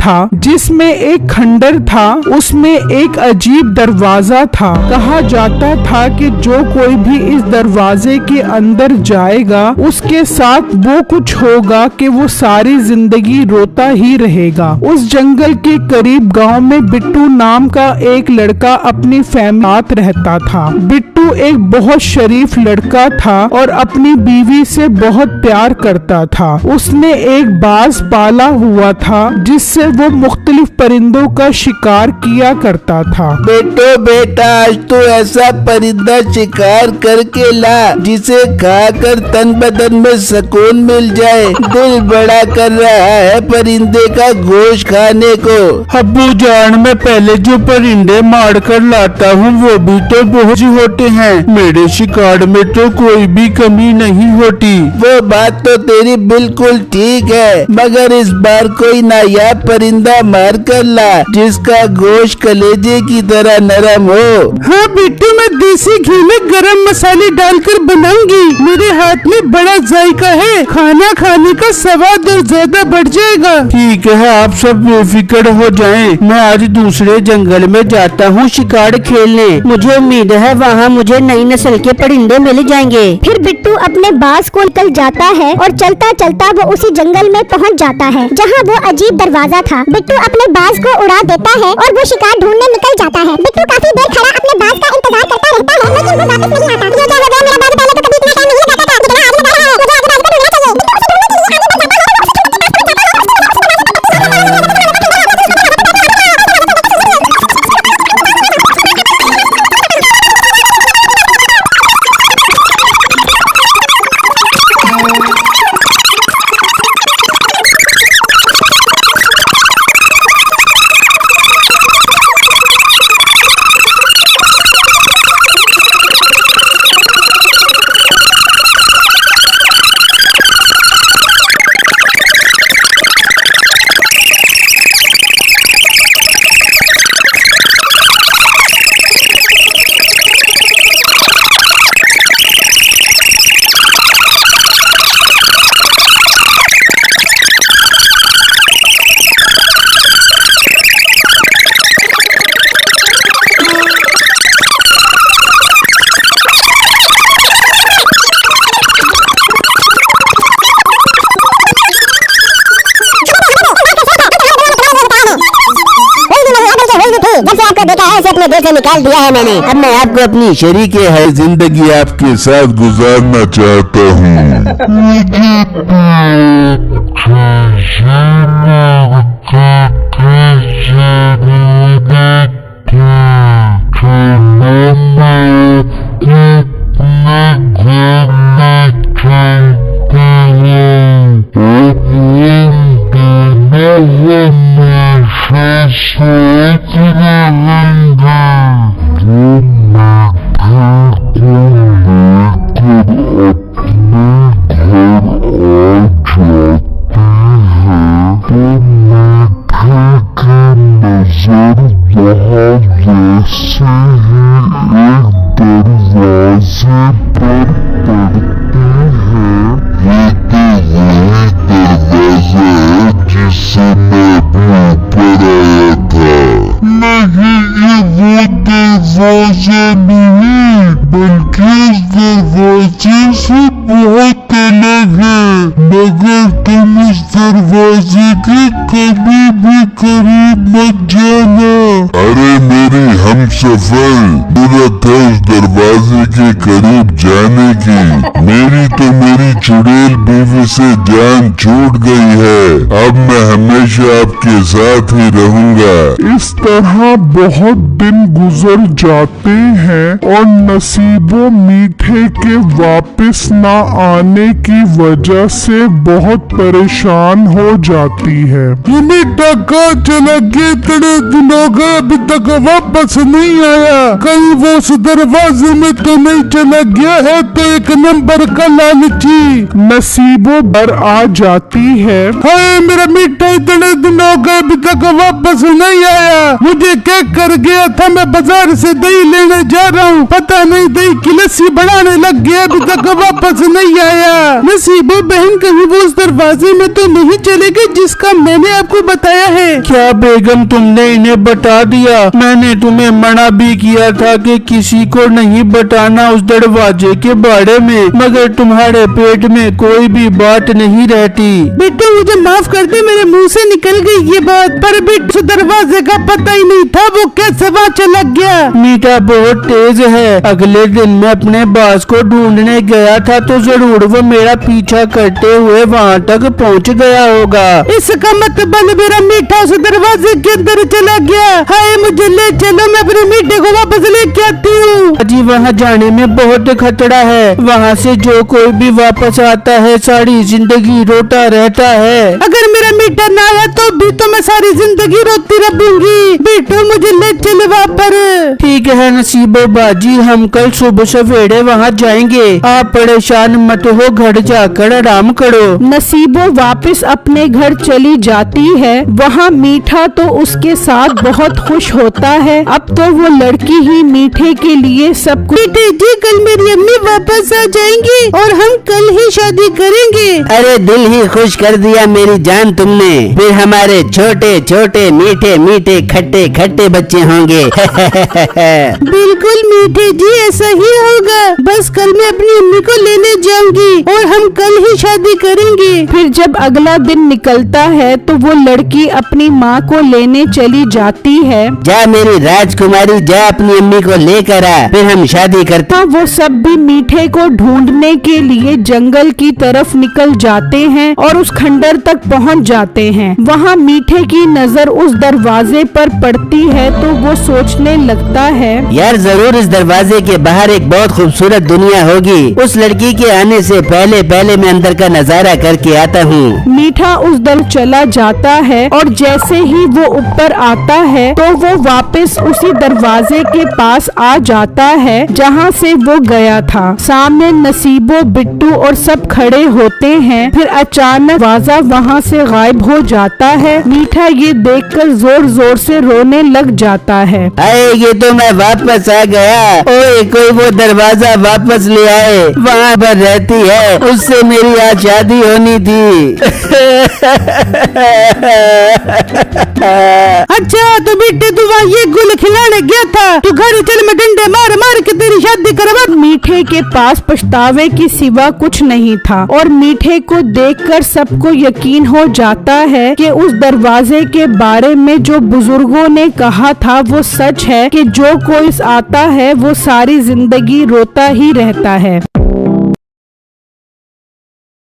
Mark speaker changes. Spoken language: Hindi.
Speaker 1: था जिसमें एक खंडर था, उसमें एक अजीब दरवाजा था। कहा जाता था कि जो कोई भी इस दरवाजे के अंदर जाएगा उसके साथ वो कुछ होगा कि वो सारी जिंदगी रोता ही रहेगा। उस जंगल के करीब गांव में बिट्टू नाम का एक लड़का अपनी फैमिली साथ रहता था। बिट्टू एक बहुत शरीफ लड़का था और अपनी बीवी से बहुत प्यार करता था। उसने एक बाज पाला हुआ था जिससे वो मुख्तलिफ परिंदों का शिकार किया करता था।
Speaker 2: बेटा आज तो ऐसा परिंदा शिकार करके ला जिसे खाकर तन बदन में सुकून मिल जाए। दिल बड़ा कर रहा है परिंदे का गोश्त खाने को।
Speaker 3: अब्बू जान, मैं पहले जो परिंदे मार कर लाता हूँ वो भी तो बहुत होते हैं। मेरे शिकार में तो कोई भी कमी नहीं होती।
Speaker 2: वो बात तो तेरी बिल्कुल ठीक है, मगर इस बार कोई नायाब परिंदा मार कर ला जिसका गोश्त कलेजे की तरह नरम हो।
Speaker 1: हाँ बिट्टू, मैं देसी घी में गरम मसाले डालकर बनाऊंगी। मेरे हाथ में बड़ा जायका है, खाना खाने का स्वाद और ज्यादा बढ़ जाएगा।
Speaker 3: ठीक है, आप सब बेफिक्र हो जाएं। मैं आज दूसरे जंगल में जाता हूँ शिकार खेलने। मुझे उम्मीद है वहाँ मुझे नई नस्ल के परिंदे मिल जाएंगे।
Speaker 4: फिर बिट्टू अपने बाज को निकल जाता है और चलता चलता वो उसी जंगल में पहुंच जाता है जहाँ वो अजीब दरवाजा था। बिट्टू अपने बाज को उड़ा देता है और वो शिकार ढूंढने निकल जाता है। बिट्टू काफी देर खड़ा अपने बाज का इंतजार करता रहता है, लेकिन वो वापस नहीं आता। जो क्या हो गया, मेरा बाज पहले तो कभी इतना टाइम नहीं लगाता था, लेकिन आज लगा है। मुझे आगे बाज को ढूंढना चाहिए। बिट्टू उसे ढूंढने के लिए आगे बढ़ जाता है। जब से आपको देखा है उसे अपने दिल से निकाल दिया है मैंने। अब मैं आपको अपनी शरीक है जिंदगी आपके साथ गुजारना चाहता
Speaker 5: बल्कि इस दरवाजे से बहुत अलग है, मगर तुम इस दरवाजे के कभी भी करीब मत जाना। अरे मेरी हमसफर, जरूरत है उस दरवाजे के करीब जाने की। मेरी तो मेरी चुड़ैल बीवी से जान छूट गई है। अब मैं हमेशा आपके साथ ही रहूंगा।
Speaker 1: इस तरह बहुत दिन गुजर जाते हैं और नसीबों मीठे के वापस न आने की वजह से बहुत परेशान हो जाती है।
Speaker 5: हमें टका चला के तड़े दिनों का अभी तक वापस नहीं आया। कहीं वो उस दरवाजे में तो नहीं चला गया है? तो एक नंबर का लालची।
Speaker 1: नसीबों पर आ जाती है।
Speaker 5: हाय मेरा मीठा इतने दिन हो गए अभी तक वापस नहीं आया। मुझे क्या कर गया था? मैं बाजार से दही लेने जा रहा हूँ, पता नहीं दही की लस्सी बनाने लग गया, अभी तक वापस नहीं आया।
Speaker 1: नसीबो बहन कहीं वो उस दरवाजे में तो नहीं चले गए जिसका मैंने आपको बताया है?
Speaker 3: क्या बेगम तुमने इन्हें बता दिया? मैंने तुम्हें मना भी किया था कि किसी को नहीं बताना उस दरवाजे के बारे में, मगर तुम्हारे पेट में कोई भी बात नहीं रहती।
Speaker 1: बेटा मुझे माफ कर दे, मेरे मुंह से निकल गई ये बात। पर बेटा उस दरवाजे का पता ही नहीं था, वो कैसे वहाँ चला गया?
Speaker 3: मीठा बहुत तेज है। अगले दिन मैं अपने बास को ढूंढने गया था तो जरूर वो मेरा पीछा करते हुए वहाँ तक पहुँच गया होगा।
Speaker 1: इसका मतलब मेरा मीठा उस दरवाजे के अंदर चला गया। हाय मुझे ले चलो, मैं अपने मीठे को वापस लेके आती हूँ।
Speaker 3: जी वहाँ जाने में बहुत खतरा है। वहाँ से जो कोई भी वापस आता है सारी जिंदगी रोता रहता है।
Speaker 1: अगर मेरा मीठा ना आया तो भी तो मैं सारी जिंदगी रोती रहूंगी। बेटो मुझे ले चलो वहाँ पर।
Speaker 3: ठीक है नसीबो बाजी, हम कल सुबह सवेरे वहाँ जाएंगे। आप परेशान मत हो, घर जाकर आराम करो।
Speaker 1: नसीबो वापस अपने घर चली जाती है। वहाँ मीठा तो उसके साथ बहुत खुश होता है। अब तो वो लड़की ही मीठे के लिए सब कुछ। बेटे जी कल मेरी अम्मी वापस आ जाएंगी और हम कल ही शादी करेंगे।
Speaker 2: अरे दिल ही खुश कर दिया मेरी जान तुमने। फिर हमारे छोटे छोटे मीठे मीठे खट्टे खट्टे बच्चे होंगे।
Speaker 1: बिल्कुल मीठे जी ऐसा ही होगा। बस कल मैं अपनी अम्मी को लेने जाऊंगी और हम कल ही शादी करेंगे। फिर जब अगला दिन निकलता है तो वो लड़की अपनी माँ को लेने चली जाती है।
Speaker 2: जा मेरी राजकुमारी जा अपनी अम्मी को लेकर आ, फिर हम शादी करते।
Speaker 1: हाँ वो सब भी मीठे को ढूंढने के लिए जंगल की तरफ निकल जाते हैं और उस खंडर तक पहुँच जाते हैं। वहाँ मीठे की नजर उस दरवाजे पर पड़ती है तो वो सोचने लगता है
Speaker 2: यार जरूर इस दरवाजे के बाहर एक बहुत खूबसूरत दुनिया होगी। उस लड़की के आने से पहले पहले मैं अंदर का नजारा करके आता हूँ।
Speaker 1: मीठा उस दर चला जाता है और जैसे ही वो ऊपर आता है तो वो वापस उसी दरवाजे के पास आ जाता है जहाँ से वो गया था। सामने नसीबो बिट्टू और सब खड़े होते हैं। फिर अचानक दरवाजा वहाँ से गायब हो जाता है। मीठा ये देखकर जोर जोर से रोने लग जाता है।
Speaker 2: अरे ये तो मैं वापस आ गया। ओए कोई वो दरवाजा वापस ले आए, वहाँ पर रहती है, उससे मेरी आज शादी होनी थी।
Speaker 1: अच्छा तो बेटे तू वहाँ ये गुल खिलाने गया था, तू घर चल मैं डंडे मार मार के तेरी शादी करवा। मीठे के पास पछतावे की सिवा कुछ नहीं था और मीठे को देखकर सबको यकीन हो जाता है कि उस दरवाजे के बारे में जो बुजुर्गों ने कहा था वो सच है कि जो कोई आता है वो सारी जिंदगी रोता ही रहता है।